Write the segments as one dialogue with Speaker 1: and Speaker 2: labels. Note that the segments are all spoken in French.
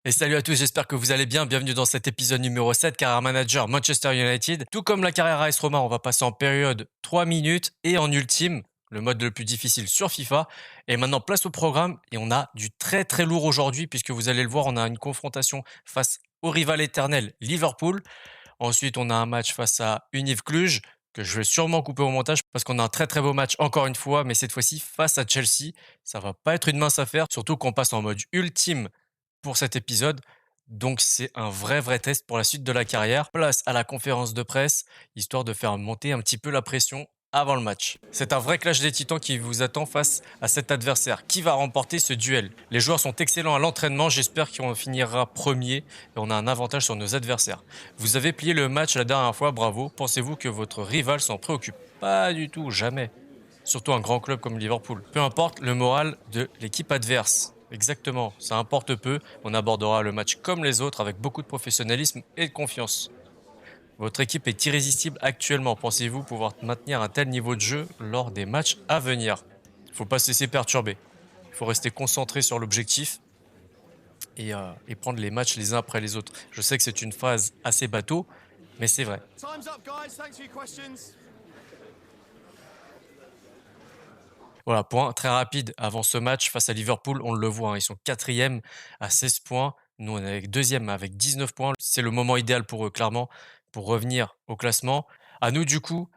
Speaker 1: Et salut à tous, j'espère que vous allez bien. Bienvenue dans cet épisode numéro 7, carrière manager Manchester United. Tout comme la carrière AS Roma, on va passer en période 3 minutes et en ultime, le mode le plus difficile sur FIFA. Et maintenant, place au programme et on a du très très lourd aujourd'hui puisque vous allez le voir, on a une confrontation face au rival éternel Liverpool. Ensuite, on a un match face à Univ Cluj que je vais sûrement couper au montage parce qu'on a un très très beau match encore une fois, mais cette fois-ci face à Chelsea. Ça va pas être une mince affaire, surtout qu'on passe en mode ultime pour cet épisode. Donc c'est un vrai test pour la suite de la carrière. Place à la conférence de presse, histoire de faire monter un petit peu la pression avant le match. C'est un vrai clash des titans qui vous attend face à cet adversaire. Qui va remporter ce duel? Les joueurs sont excellents à l'entraînement, j'espère qu'on finira premier et on a un avantage sur nos adversaires. Vous avez plié le match la dernière fois, bravo. Pensez-vous que votre rival s'en préoccupe? Pas du tout, jamais. Surtout un grand club comme Liverpool. Peu importe le moral de l'équipe adverse. Exactement, ça importe peu. On abordera le match comme les autres avec beaucoup de professionnalisme et de confiance. Votre équipe est irrésistible actuellement. Pensez-vous pouvoir maintenir un tel niveau de jeu lors des matchs à venir? Il ne faut pas se laisser perturber. Il faut rester concentré sur l'objectif et prendre les matchs les uns après les autres. Je sais que c'est une phrase assez bateau, mais c'est vrai. Voilà, point très rapide avant ce match face à Liverpool, on le voit, hein, ils sont quatrième à 16 points. Nous, on est avec deuxième avec 19 points. C'est le moment idéal pour eux, clairement, pour revenir au classement. À nous, du coup,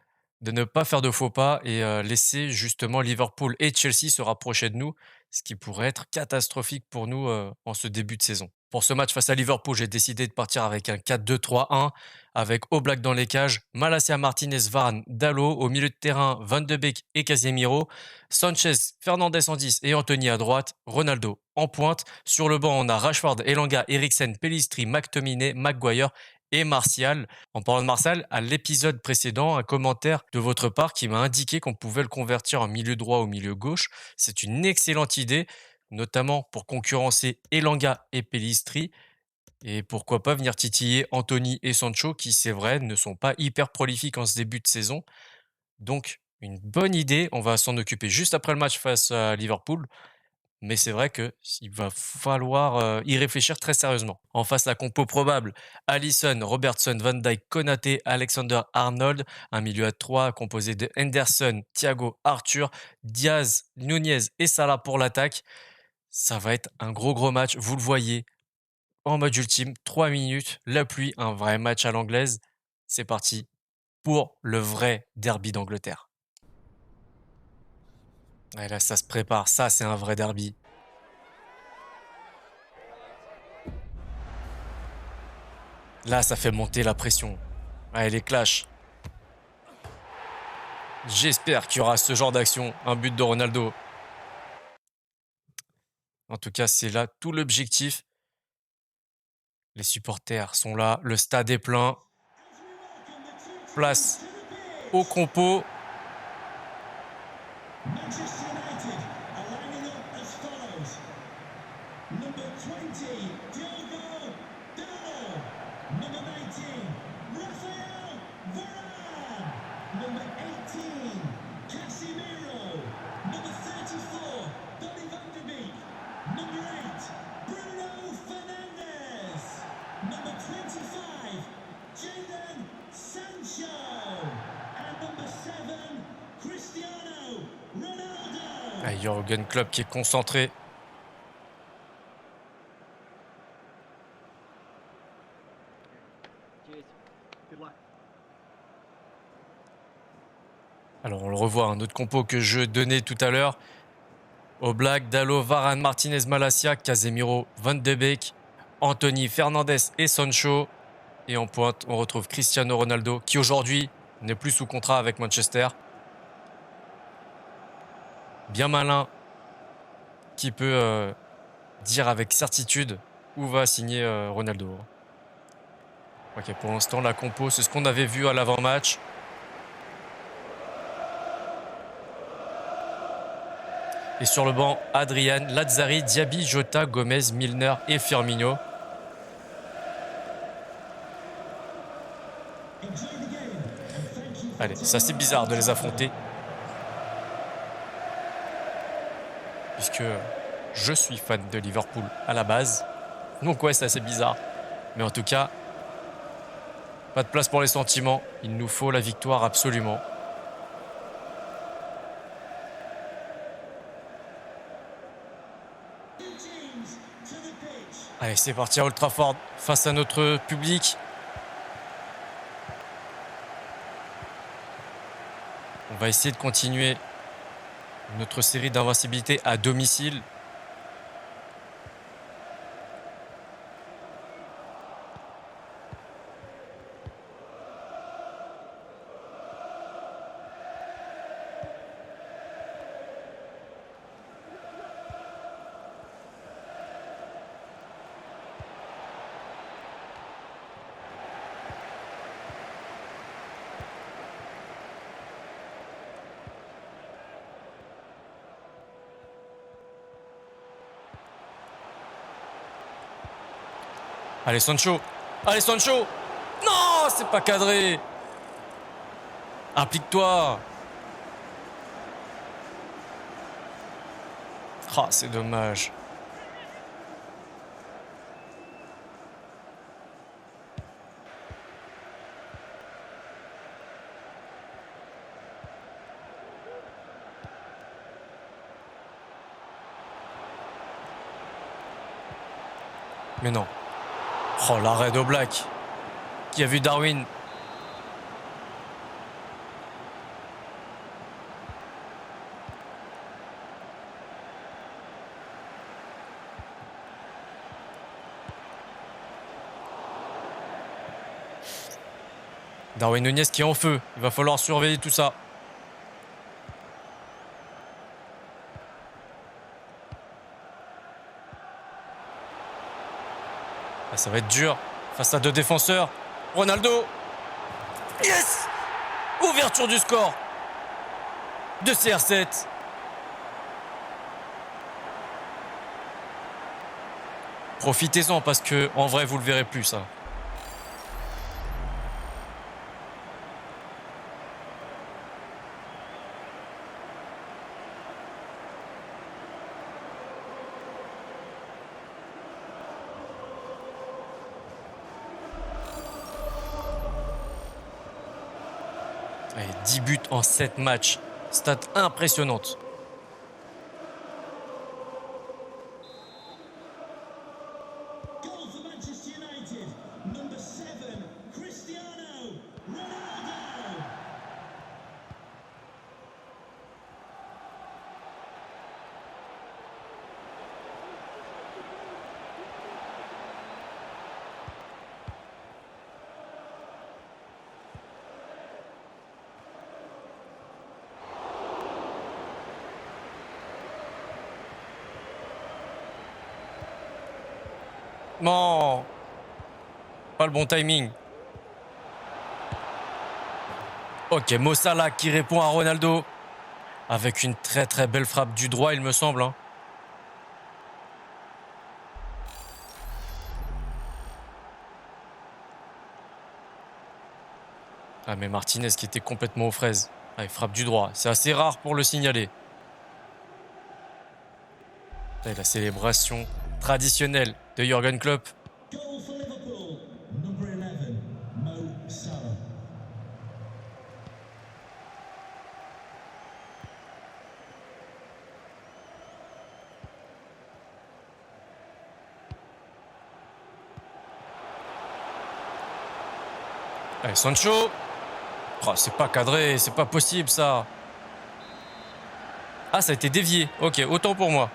Speaker 1: de ne pas faire de faux pas et laisser justement Liverpool et Chelsea se rapprocher de nous, ce qui pourrait être catastrophique pour nous en ce début de saison. Pour ce match face à Liverpool, j'ai décidé de partir avec un 4-2-3-1, avec Oblak dans les cages, Malacia, Martinez, Varane, Dalot, au milieu de terrain, Van de Beek et Casemiro, Sanchez, Fernandez en 10 et Anthony à droite, Ronaldo en pointe. Sur le banc, on a Rashford, Elanga, Eriksen, Pellistri, McTominay, Maguire et Martial. En parlant de Martial, à l'épisode précédent, un commentaire de votre part qui m'a indiqué qu'on pouvait le convertir en milieu droit ou milieu gauche. C'est une excellente idée, notamment pour concurrencer Elanga et Pellistri. Et pourquoi pas venir titiller Anthony et Sancho qui, c'est vrai, ne sont pas hyper prolifiques en ce début de saison. Donc, une bonne idée. On va s'en occuper juste après le match face à Liverpool. Mais c'est vrai qu'il va falloir y réfléchir très sérieusement. En face, la compo probable. Alisson, Robertson, Van Dijk, Konaté, Alexander-Arnold. Un milieu à 3 composé de Henderson, Thiago, Arthur, Diaz, Nunez et Salah pour l'attaque. Ça va être un gros match. Vous le voyez, en mode ultime, 3 minutes, la pluie, un vrai match à l'anglaise. C'est parti pour le vrai derby d'Angleterre. Et là, ça se prépare. Ça, c'est un vrai derby. Là, ça fait monter la pression. Allez, les clashs. J'espère qu'il y aura ce genre d'action. Un but de Ronaldo. En tout cas, c'est là tout l'objectif. Les supporters sont là. Le stade est plein. Place au compo.
Speaker 2: Manchester United are lining up as follows. Number 20, Diogo Dalot. Number 19, Raphael Varane. Number 18, Casemiro. Number 34, Donny van de Beek. Number 8, Bruno Fernandes. Number 25, Jadon Sancho. And number 7, Cristiano Ronaldo.
Speaker 1: Ah, Jürgen Klopp qui est concentré. Alors, on le revoit, un autre compo que je donnais tout à l'heure. Oblak, Dalot, Varane, Martinez, Malacia, Casemiro, Van de Beek, Anthony, Fernandez et Sancho. Et en pointe, on retrouve Cristiano Ronaldo qui aujourd'hui n'est plus sous contrat avec Manchester. Bien malin, qui peut dire avec certitude où va signer Ronaldo. Ok, pour l'instant, la compo, c'est ce qu'on avait vu à l'avant-match. Et sur le banc, Adrian, Lazzari, Diaby, Jota, Gomez, Milner et Firmino. Allez, ça c'est bizarre de les affronter. Puisque je suis fan de Liverpool à la base. Donc ouais, c'est assez bizarre. Mais en tout cas, pas de place pour les sentiments. Il nous faut la victoire absolument.
Speaker 2: Two teams to the pitch.
Speaker 1: Allez, c'est parti à Old Trafford face à notre public. On va essayer de continuer notre série d'invincibilité à domicile. Allez, Sancho. Allez, Sancho. Non, c'est pas cadré. Applique-toi. Ah, c'est dommage. Mais non. Oh, l'arrêt d'Oblak. Qui a vu Darwin? Darwin Nunez qui est en feu. Il va falloir surveiller tout ça. Ah, ça va être dur face à deux défenseurs. Ronaldo. Yes! Ouverture du score de CR7. Profitez-en parce que en vrai vous le verrez plus ça. Allez, 10 buts en 7 matchs. Stat impressionnante.
Speaker 2: Goal for Manchester United. Number 7, Cristiano Ronaldo.
Speaker 1: Non, pas le bon timing. Ok, Mo Salah qui répond à Ronaldo avec une très très belle frappe du droit, il me semble. Hein. Ah mais Martinez qui était complètement aux fraises. Allez, frappe du droit. C'est assez rare pour le signaler. Et la célébration traditionnelle de Jürgen Klopp.
Speaker 2: Goal for Liverpool. Number 11, Mo Salah.
Speaker 1: Allez, Sancho. Oh, c'est pas cadré, c'est pas possible ça. Ah, ça a été dévié. Ok, autant pour moi.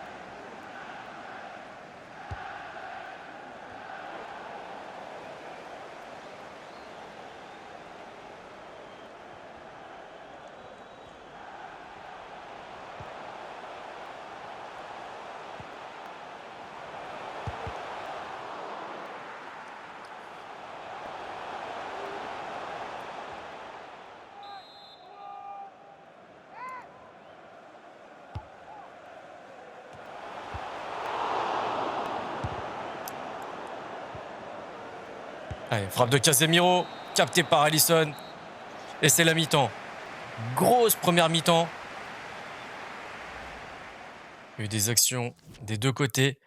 Speaker 1: Allez, frappe de Casemiro, capté par Alisson. Et c'est la mi-temps. Grosse première mi-temps. Il y a eu des actions des deux côtés.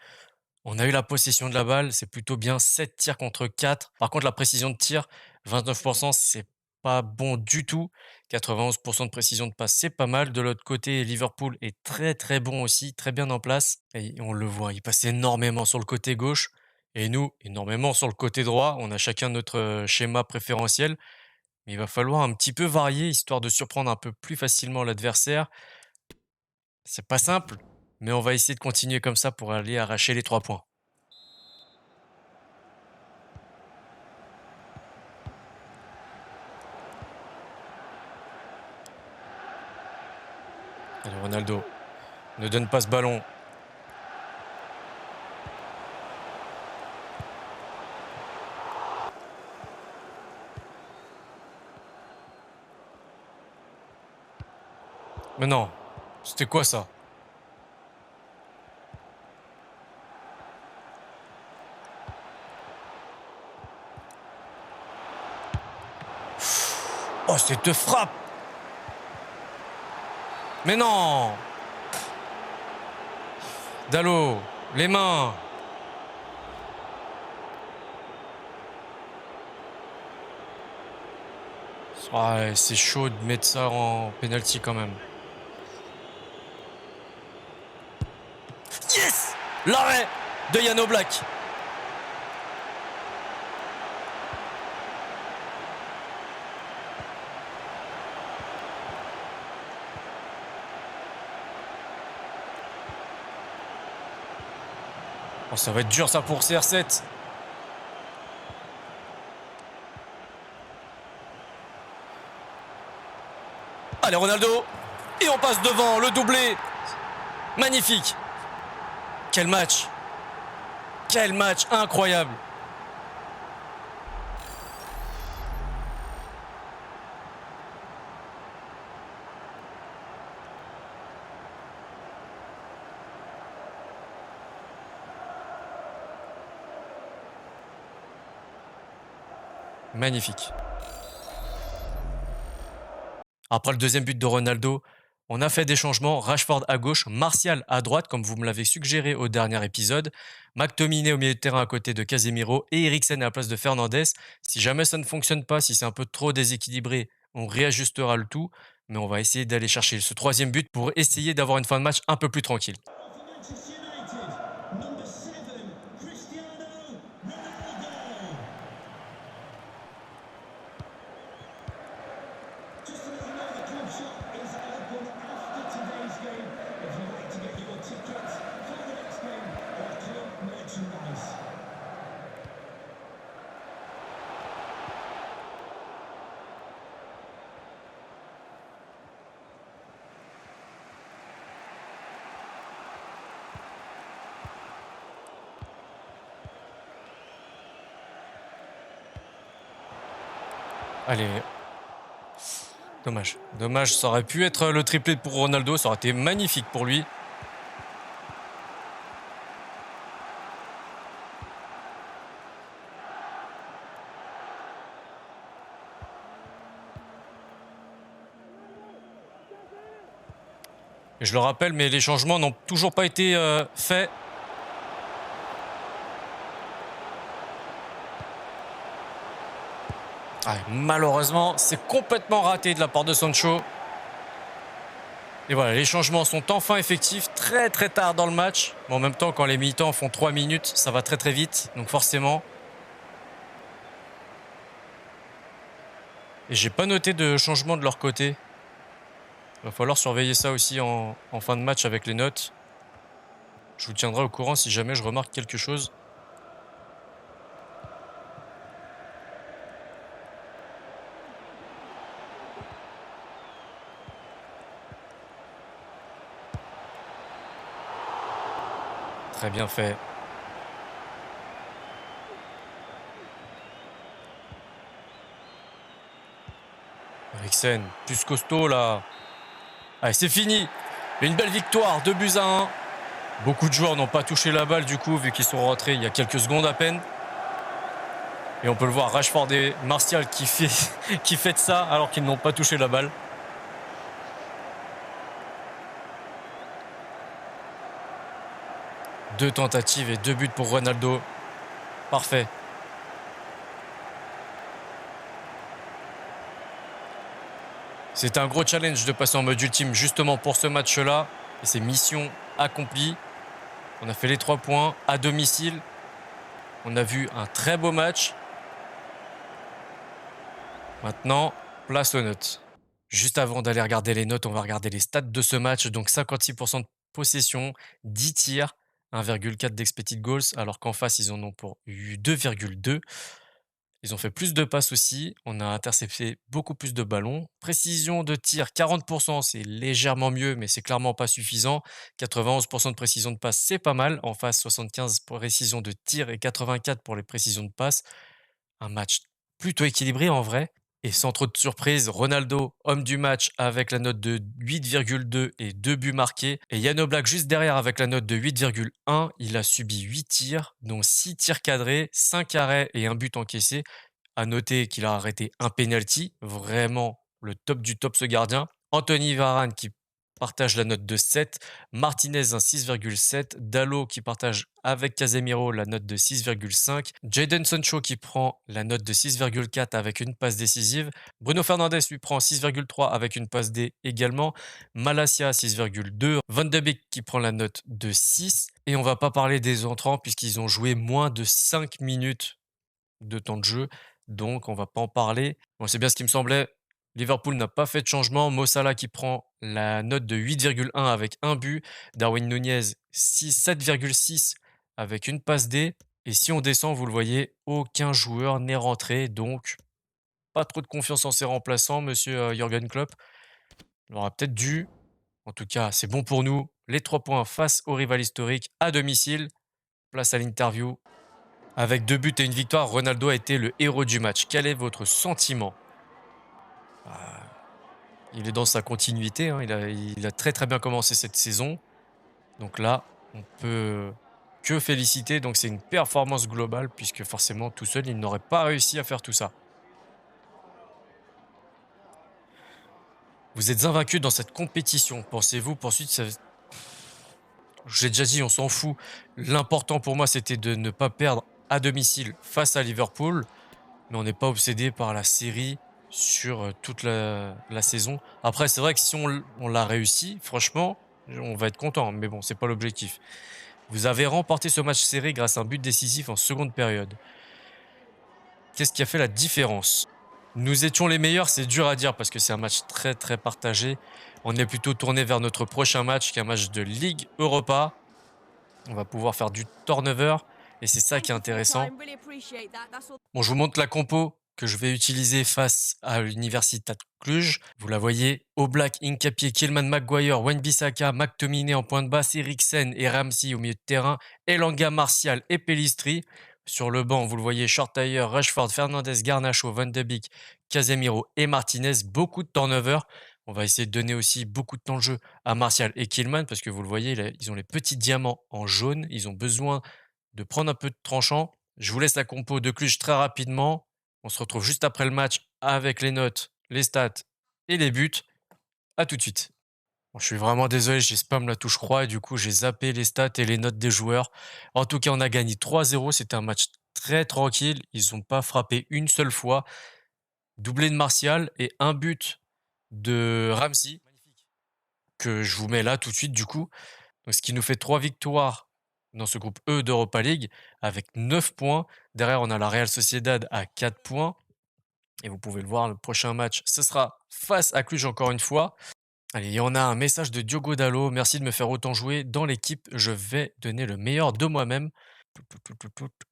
Speaker 1: On a eu la possession de la balle, c'est plutôt bien 7 tirs contre 4. Par contre, la précision de tir, 29%, c'est pas bon du tout. 91% de précision de passe, c'est pas mal. De l'autre côté, Liverpool est très très bon aussi, très bien en place. Et on le voit, il passe énormément sur le côté gauche et nous, énormément sur le côté droit. On a chacun notre schéma préférentiel. Mais il va falloir un petit peu varier, histoire de surprendre un peu plus facilement l'adversaire. C'est pas simple, mais on va essayer de continuer comme ça pour aller arracher les 3 points. Allez, Ronaldo, ne donne pas ce ballon. Mais non, c'était quoi ça? Oh, cette frappe! Mais non! Dallo, les mains! Ouais, c'est chaud de mettre ça en penalty quand même. Yes! L'arrêt de Yano Black. Oh, ça va être dur ça pour CR7. Allez, Ronaldo! Et on passe devant le doublé. Magnifique! Quel match! Quel match incroyable! Magnifique. Après le deuxième but de Ronaldo, on a fait des changements. Rashford à gauche, Martial à droite, comme vous me l'avez suggéré au dernier épisode. McTominay au milieu de terrain à côté de Casemiro et Eriksen à la place de Fernandes. Si jamais ça ne fonctionne pas, si c'est un peu trop déséquilibré, on réajustera le tout. Mais on va essayer d'aller chercher ce troisième but pour essayer d'avoir une fin de match un peu plus tranquille.
Speaker 2: For Manchester United, number 7, Cristiano Ronaldo. Just to let you know, the club shop is open after today's game. If you'd like to get your tickets for the next game or club merchandise.
Speaker 1: Allez. Dommage. Dommage, ça aurait pu être le triplé pour Ronaldo, ça aurait été magnifique pour lui. Et je le rappelle, mais les changements n'ont toujours pas été faits. Ah, malheureusement, c'est complètement raté de la part de Sancho. Et voilà, les changements sont enfin effectifs très très tard dans le match. Mais en même temps, quand les mi-temps font 3 minutes, ça va très très vite. Donc forcément. Et j'ai pas noté de changement de leur côté. Il va falloir surveiller ça aussi en fin de match avec les notes. Je vous tiendrai au courant si jamais je remarque quelque chose. Très bien fait. Eriksen, plus costaud là. Allez, c'est fini. Une belle victoire, 2-1. Beaucoup de joueurs n'ont pas touché la balle du coup, vu qu'ils sont rentrés il y a quelques secondes à peine. Et on peut le voir, Rashford et Martial qui fait de ça alors qu'ils n'ont pas touché la balle. 2 tentatives et 2 buts pour Ronaldo. Parfait. C'est un gros challenge de passer en mode ultime justement pour ce match-là. Et c'est mission accomplie. On a fait les 3 points à domicile. On a vu un très beau match. Maintenant, place aux notes. Juste avant d'aller regarder les notes, on va regarder les stats de ce match. Donc 56% de possession, 10 tirs, 1,4 d'expected goals, alors qu'en face, ils en ont pour 2,2. Ils ont fait plus de passes aussi. On a intercepté beaucoup plus de ballons. Précision de tir, 40%, c'est légèrement mieux, mais c'est clairement pas suffisant. 91% de précision de passe, c'est pas mal. En face, 75 pour précision de tir et 84 pour les précisions de passe. Un match plutôt équilibré en vrai. Et sans trop de surprise, Ronaldo, homme du match avec la note de 8,2 et 2 buts marqués. Et Jan Oblak juste derrière avec la note de 8,1. Il a subi 8 tirs, dont 6 tirs cadrés, 5 arrêts et un but encaissé. À noter qu'il a arrêté un penalty, vraiment le top du top ce gardien. Anthony Varane qui partage la note de 7, Martinez un 6,7, Dalot qui partage avec Casemiro la note de 6,5, Jadon Sancho qui prend la note de 6,4 avec une passe décisive, Bruno Fernandes lui prend 6,3 avec une passe D également, Malacia 6,2, Van de Beek qui prend la note de 6, et on va pas parler des entrants puisqu'ils ont joué moins de 5 minutes de temps de jeu, donc on va pas en parler. Bon, c'est bien ce qui me semblait. Liverpool n'a pas fait de changement. Mo Salah qui prend la note de 8,1 avec un but. Darwin Nunez 7,6 avec une passe D. Et si on descend, vous le voyez, aucun joueur n'est rentré. Donc, pas trop de confiance en ses remplaçants, monsieur Jürgen Klopp. Il aura peut-être dû. En tout cas, c'est bon pour nous. Les 3 points face au rival historique à domicile. Place à l'interview. Avec 2 buts et une victoire, Ronaldo a été le héros du match. Quel est votre sentiment ? Il est dans sa continuité, hein. Il a très très bien commencé cette saison. Donc là, on peut que féliciter. Donc c'est une performance globale puisque forcément tout seul, il n'aurait pas réussi à faire tout ça. Vous êtes invaincu dans cette compétition. Pensez-vous poursuite ça... J'ai déjà dit, on s'en fout. L'important pour moi, c'était de ne pas perdre à domicile face à Liverpool. Mais on n'est pas obsédé par la série sur toute la saison. Après, c'est vrai que si on l'a réussi, franchement, on va être content. Mais bon, c'est pas l'objectif. Vous avez remporté ce match serré grâce à un but décisif en seconde période. Qu'est-ce qui a fait la différence ? Nous étions les meilleurs, c'est dur à dire parce que c'est un match très très partagé. On est plutôt tourné vers notre prochain match qui est un match de Ligue Europa. On va pouvoir faire du turnover et c'est ça qui est intéressant. Bon, je vous montre la compo que je vais utiliser face à l'Universität Cluj. Vous la voyez, Oblak, Hincapié, Kilman, Maguire, Wan-Bissaka, McTominay en point de basse, Eriksen et Ramsey au milieu de terrain, Elanga, Martial et Pellistri. Sur le banc, vous le voyez, Shortire, Rashford, Fernandes, Garnacho, Van de Beek, Casemiro et Martinez. Beaucoup de turnover. On va essayer de donner aussi beaucoup de temps de jeu à Martial et Kilman parce que vous le voyez, ils ont les petits diamants en jaune. Ils ont besoin de prendre un peu de tranchant. Je vous laisse la compo de Cluj très rapidement. On se retrouve juste après le match avec les notes, les stats et les buts. A tout de suite. Bon, je suis vraiment désolé, j'ai spam la touche croix et du coup j'ai zappé les stats et les notes des joueurs. En tout cas, on a gagné 3-0. C'était un match très tranquille. Ils n'ont pas frappé une seule fois. Doublé de Martial et un but de Ramsey que je vous mets là tout de suite du coup. Donc, ce qui nous fait 3 victoires dans ce groupe E d'Europa League avec 9 points. Derrière, on a la Real Sociedad à 4 points. Et vous pouvez le voir, le prochain match, ce sera face à Cluj encore une fois. Allez, on a un message de Diogo Dalot. Merci de me faire autant jouer dans l'équipe. Je vais donner le meilleur de moi-même.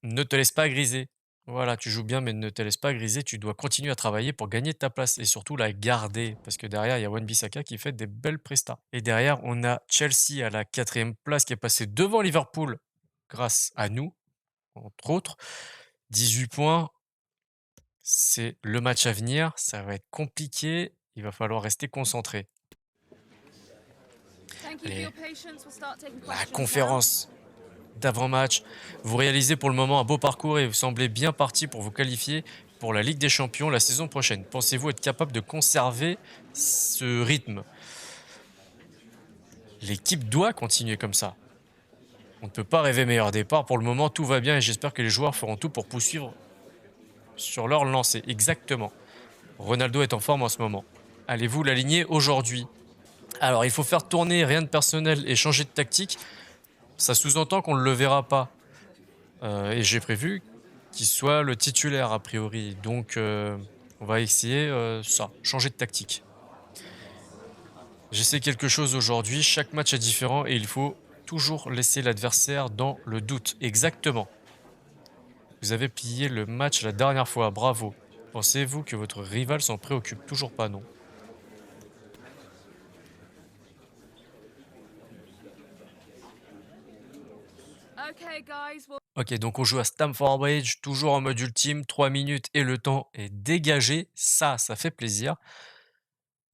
Speaker 1: Ne te laisse pas griser. Voilà, tu joues bien, mais ne te laisse pas griser. Tu dois continuer à travailler pour gagner ta place et surtout la garder. Parce que derrière, il y a Wan-Bissaka qui fait des belles prestats. Et derrière, on a Chelsea à la 4e place qui est passé devant Liverpool grâce à nous, entre autres. 18 points. C'est le match à venir. Ça va être compliqué. Il va falloir rester concentré. Allez, la conférence d'avant-match. Vous réalisez pour le moment un beau parcours et vous semblez bien parti pour vous qualifier pour la Ligue des Champions la saison prochaine. Pensez-vous être capable de conserver ce rythme ? L'équipe doit continuer comme ça. On ne peut pas rêver meilleur départ. Pour le moment, tout va bien et j'espère que les joueurs feront tout pour poursuivre sur leur lancée. Exactement. Ronaldo est en forme en ce moment. Allez-vous l'aligner aujourd'hui? Alors, il faut faire tourner, rien de personnel et changer de tactique. Ça sous-entend qu'on ne le verra pas. Et j'ai prévu qu'il soit le titulaire a priori. Donc, on va essayer ça, changer de tactique. J'essaie quelque chose aujourd'hui. Chaque match est différent et il faut toujours laisser l'adversaire dans le doute. Exactement. Vous avez plié le match la dernière fois. Bravo. Pensez-vous que votre rival s'en préoccupe? Toujours pas, non.
Speaker 3: Okay, guys, well,
Speaker 1: Ok, donc on joue à Stamford Bridge, toujours en mode ultime, 3 minutes et le temps est dégagé. Ça fait plaisir.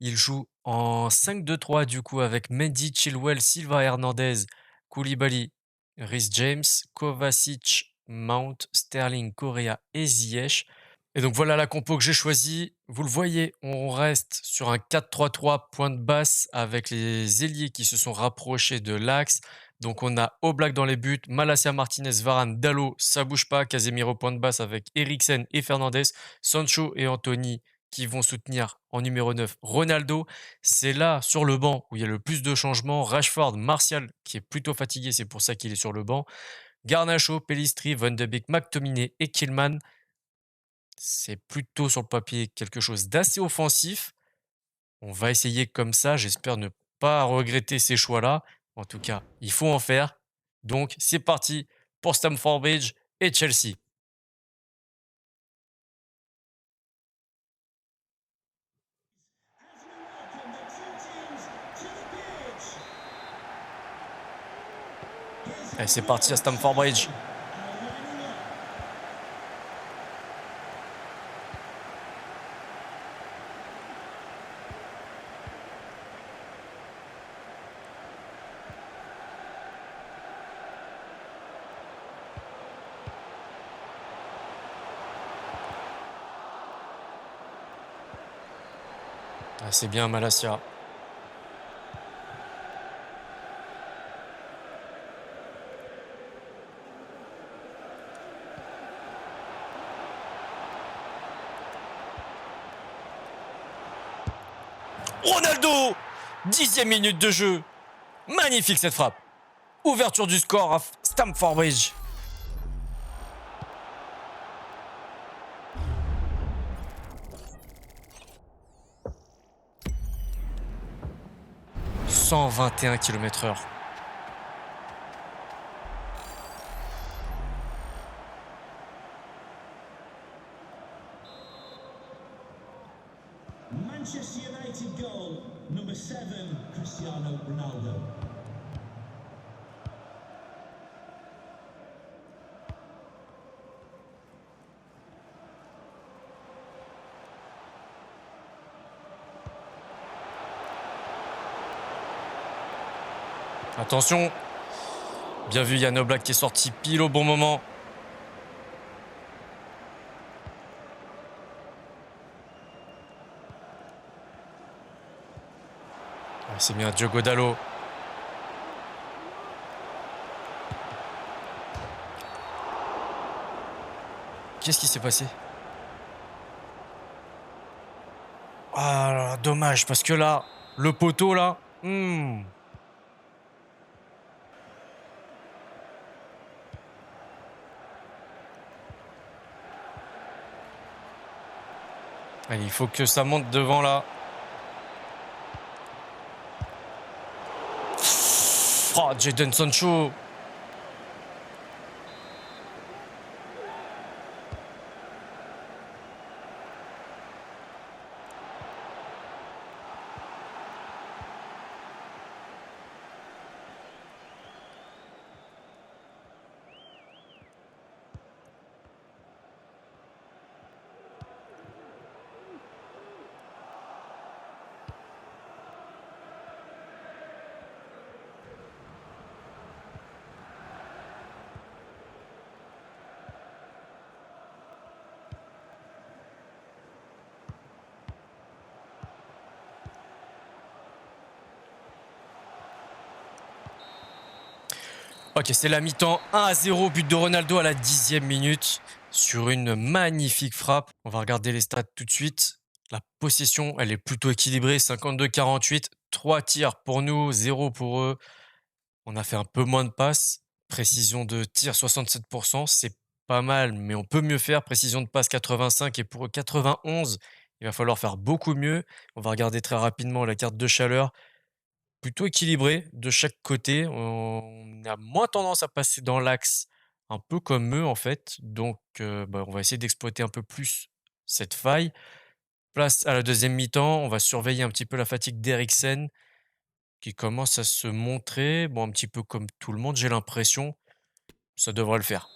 Speaker 1: Il joue en 5-2-3 du coup avec Mendy, Chilwell, Silva Hernandez, Koulibaly, Reece James, Kovacic, Mount, Sterling, Correa et Ziyech. Et donc voilà la compo que j'ai choisie. Vous le voyez, on reste sur un 4-3-3 point de basse avec les ailiers qui se sont rapprochés de l'axe. Donc on a Oblak dans les buts, Malacia Martinez, Varane, Dalot, ça bouge pas, Casemiro point de basse avec Eriksen et Fernandez, Sancho et Anthony qui vont soutenir en numéro 9 Ronaldo. C'est là, sur le banc, où il y a le plus de changements. Rashford, Martial, qui est plutôt fatigué, c'est pour ça qu'il est sur le banc. Garnacho, Pellistri, Van de Beek, McTominay et Killman. C'est plutôt sur le papier quelque chose d'assez offensif. On va essayer comme ça. J'espère ne pas regretter ces choix-là. En tout cas, il faut en faire. Donc, c'est parti pour Stamford Bridge et Chelsea. Allez, c'est parti à Stamford Bridge. Ah, c'est bien Malacia. Ronaldo 10e minute de jeu. Magnifique cette frappe. Ouverture du score à Stamford Bridge. « 121 km/h.
Speaker 2: Manchester United goal, number 7, Cristiano Ronaldo.
Speaker 1: Attention. Bien vu Yann Oblak qui est sorti pile au bon moment. Ah, c'est bien Diogo Dalot. Qu'est-ce qui s'est passé? Ah là là, dommage, parce que là, le poteau là. Allez, il faut que ça monte devant là. Oh, Jadon Sancho. Ok, c'est la mi-temps. 1-0, but de Ronaldo à la 10e minute sur une magnifique frappe. On va regarder les stats tout de suite. La possession, elle est plutôt équilibrée. 52-48. 3 tirs pour nous, 0 pour eux. On a fait un peu moins de passes. Précision de tir 67%, c'est pas mal, mais on peut mieux faire. Précision de passe 85 et pour eux 91. Il va falloir faire beaucoup mieux. On va regarder très rapidement la carte de chaleur. Plutôt équilibré de chaque côté. On a moins tendance à passer dans l'axe, un peu comme eux en fait. Donc, on va essayer d'exploiter un peu plus cette faille. Place à la deuxième mi-temps. On va surveiller un petit peu la fatigue d'Eriksen qui commence à se montrer. Bon, un petit peu comme tout le monde, j'ai l'impression. Ça devrait le faire.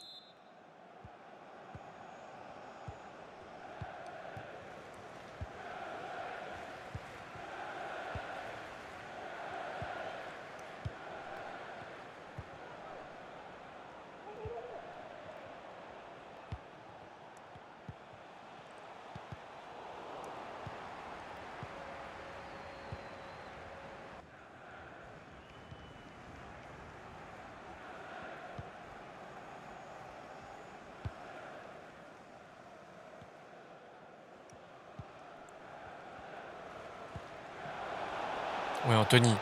Speaker 1: Ouais, Anthony.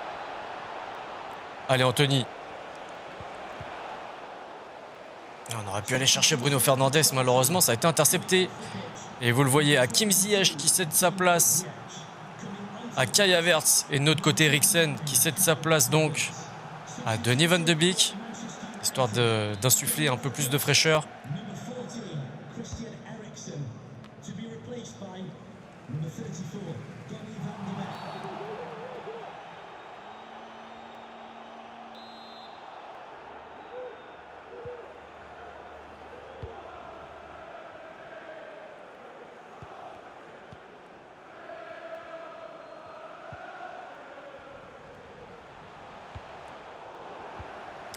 Speaker 1: Allez, Anthony. On aurait pu aller chercher Bruno Fernandes, malheureusement, ça a été intercepté. Et vous le voyez, Hakim Ziyech qui cède sa place à Kai Havertz. Et de notre côté, Eriksen qui cède sa place donc à Donny van de Beek, histoire d'insuffler un peu plus de fraîcheur.
Speaker 2: Number 14, Christian Eriksen, to be replaced by number 34, Donny van de Beek.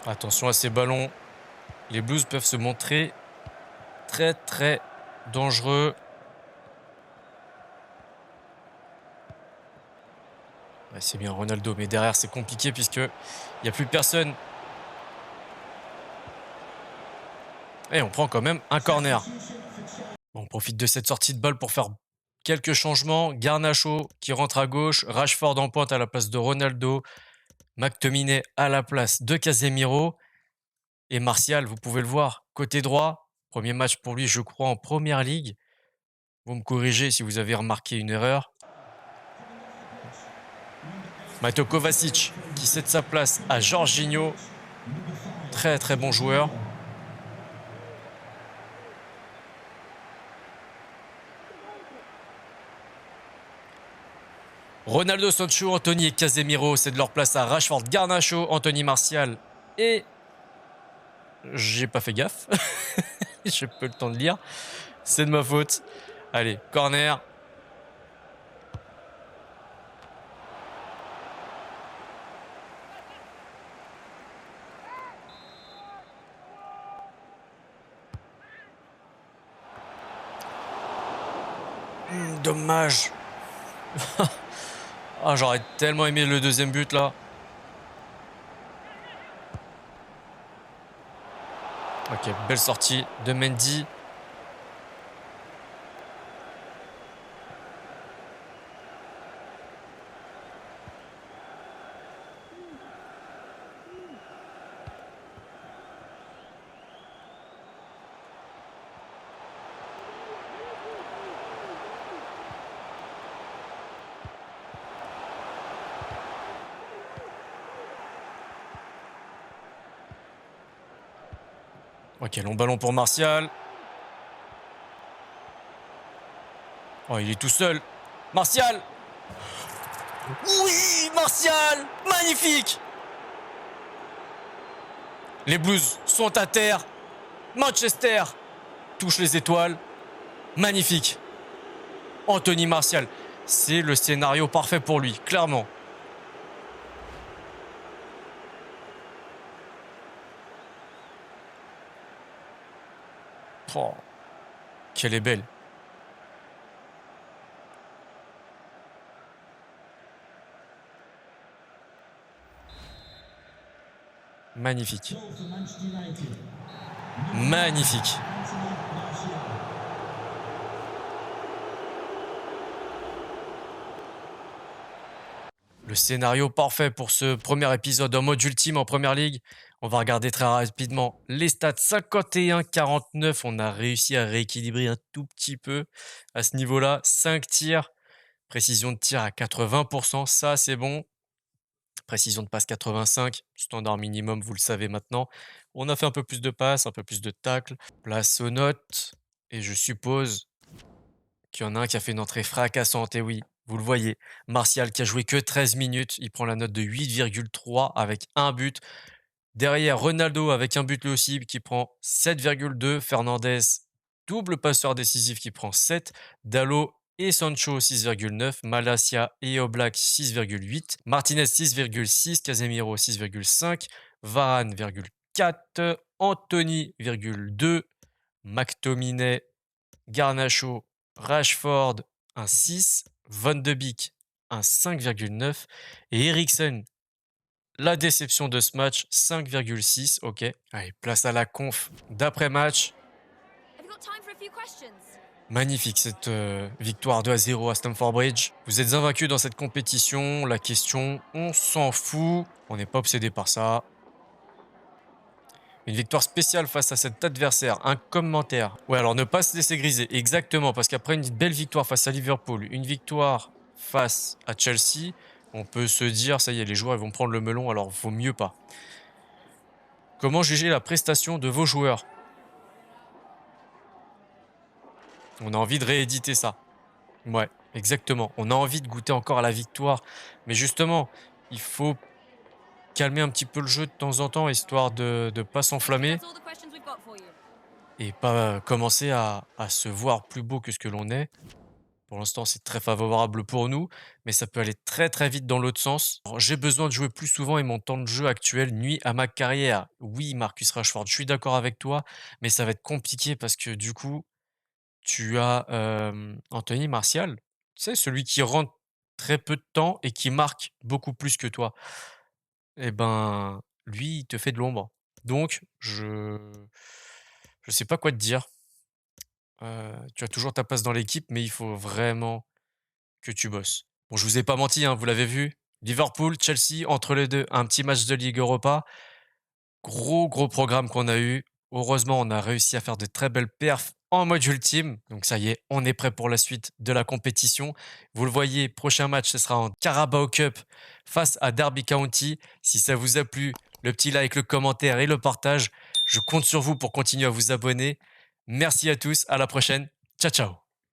Speaker 1: Attention à ces ballons. Les Blues peuvent se montrer très très dangereux. Ouais, c'est bien Ronaldo, mais derrière c'est compliqué puisque il n'y a plus personne. Et on prend quand même un corner. On profite de cette sortie de balle pour faire quelques changements. Garnacho qui rentre à gauche, Rashford en pointe à la place de Ronaldo, McTominay à la place de Casemiro et Martial, vous pouvez le voir, côté droit. Premier match pour lui, je crois, en Première Ligue. Vous me corrigez si vous avez remarqué une erreur. Mateo Kovacic qui cède sa place à Jorginho. Très très bon joueur. Ronaldo, Sancho, Anthony et Casemiro cèdent leur place à Rashford, Garnacho, Anthony Martial et... J'ai pas fait gaffe. J'ai peu le temps de lire. C'est de ma faute. Allez, corner. Dommage. Ah, j'aurais tellement aimé le deuxième but là. Ok, belle sortie de Mendy. Ok, long ballon pour Martial. Oh, il est tout seul. Martial. Oui, Martial. Magnifique. Les Blues sont à terre. Manchester touche les étoiles. Magnifique. Anthony Martial. C'est le scénario parfait pour lui, clairement. Oh, qu'elle est belle. Magnifique.
Speaker 2: Goal for Manchester United.
Speaker 1: Magnifique.
Speaker 2: Anthony Martial.
Speaker 1: Le scénario parfait pour ce premier épisode en mode ultime en Première Ligue. On va regarder très rapidement les stats. 51-49, on a réussi à rééquilibrer un tout petit peu à ce niveau-là. 5 tirs, précision de tir à 80%, ça c'est bon. Précision de passe 85, standard minimum, vous le savez maintenant. On a fait un peu plus de passes, un peu plus de tacles. Place aux notes. Et je suppose qu'il y en a un qui a fait une entrée fracassante. Et oui, vous le voyez. Martial qui a joué que 13 minutes. Il prend la note de 8,3 avec un but. Derrière, Ronaldo avec un but lui aussi qui prend 7,2. Fernandez, double passeur décisif qui prend 7. Dalot et Sancho 6,9. Malacia et Oblak 6,8. Martinez 6,6. Casemiro 6,5. Varane 4. Anthony 2. McTominay, Garnacho, Rashford un 6. Van de Beek un 5,9. Et Eriksen, la déception de ce match, 5,6. Ok. Allez, place à la conf d'après-match.
Speaker 3: Have you got time for a few questions?
Speaker 1: Magnifique cette victoire 2-0 à Stamford Bridge. Vous êtes invaincus dans cette compétition. La question, on s'en fout. On n'est pas obsédé par ça. Une victoire spéciale face à cet adversaire. Un commentaire. Ouais, alors ne pas se laisser griser. Exactement, parce qu'après une belle victoire face à Liverpool, une victoire face à Chelsea, on peut se dire, ça y est, les joueurs ils vont prendre le melon, alors vaut mieux pas. Comment juger la prestation de vos joueurs? On a envie de rééditer ça. Ouais, exactement. On a envie de goûter encore à la victoire. Mais justement, il faut calmer un petit peu le jeu de temps en temps, histoire de ne pas s'enflammer
Speaker 3: That's all the questions we've got for you.
Speaker 1: et pas commencer à se voir plus beau que ce que l'on est. Pour l'instant, c'est très favorable pour nous, mais ça peut aller très très vite dans l'autre sens. Alors, j'ai besoin de jouer plus souvent et mon temps de jeu actuel nuit à ma carrière. Oui, Marcus Rashford, je suis d'accord avec toi, mais ça va être compliqué parce que du coup, tu as Anthony Martial, tu sais, celui qui rentre très peu de temps et qui marque beaucoup plus que toi. Eh ben, lui, il te fait de l'ombre. Donc, je sais pas quoi te dire. Tu as toujours ta place dans l'équipe, mais il faut vraiment que tu bosses. Bon, je vous ai pas menti, hein, vous l'avez vu. Liverpool, Chelsea, entre les deux, un petit match de Ligue Europa. Gros programme qu'on a eu. Heureusement, on a réussi à faire de très belles perfs en mode ultime. Donc ça y est, on est prêt pour la suite de la compétition. Vous le voyez, prochain match, ce sera en Carabao Cup face à Derby County. Si ça vous a plu, le petit like, le commentaire et le partage. Je compte sur vous pour continuer à vous abonner. Merci à tous, à la prochaine. Ciao, ciao.